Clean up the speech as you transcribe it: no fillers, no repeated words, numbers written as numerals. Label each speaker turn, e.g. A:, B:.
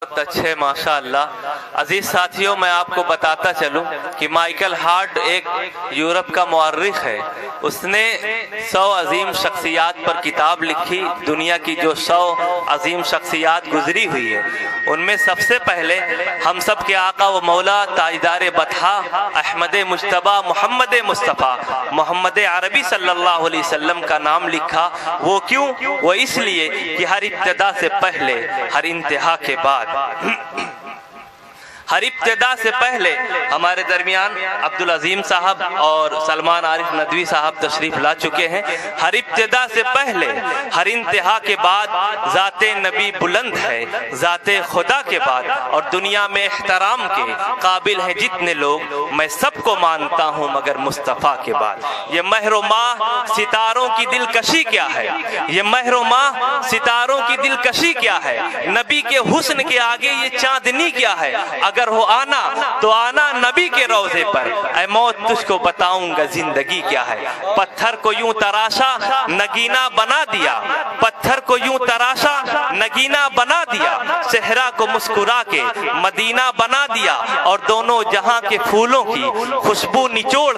A: بہت اچھے ماشاءاللہ۔ عزیز ساتھیوں، میں آپ کو بتاتا چلوں کہ مائیکل ہارٹ ایک یورپ کا مورخ ہے۔ اس نے 100 عظیم شخصیات پر کتاب لکھی، دنیا کی جو 100 عظیم شخصیات گزری ہوئی ہے ان میں سب سے پہلے ہم سب کے آقا و مولا تاجدار بطحا احمد مجتبی محمد مصطفیٰ محمد عربی صلی اللہ علیہ وسلم کا نام لکھا۔ وہ کیوں؟ وہ اس لیے کہ ہر ابتدا سے پہلے، ہر انتہا کے بعد، ہر ابتدا سے پہلے ہمارے درمیان عبدالعظیم صاحب اور سلمان عارف ندوی صاحب تشریف لا چکے ہیں۔ ہر ابتدا سے پہلے، ہر انتہا کے بعد ذات نبی بلند ہے، ذات خدا کے بعد، اور دنیا میں احترام کے قابل ہیں جتنے لوگ، میں سب کو مانتا ہوں مگر مصطفیٰ کے بعد۔ یہ مہر و ماہ ستاروں کی دلکشی کیا ہے؟ یہ مہر و ماہ ستاروں کی دلکشی کیا ہے؟ نبی کے حسن کے آگے یہ چاندنی کیا ہے؟ اگر ہو آنا تو آنا نبی کے روضے پر، اے موت تجھ کو بتاؤں گا زندگی کیا ہے۔ پتھر کو یوں تراشا نگینہ بنا دیا، پتھر کو یوں تراشا نگینہ بنا دیا، صحرا کو مسکرا کے مدینہ بنا دیا، اور دونوں جہاں کے پھولوں کی خوشبو نچوڑ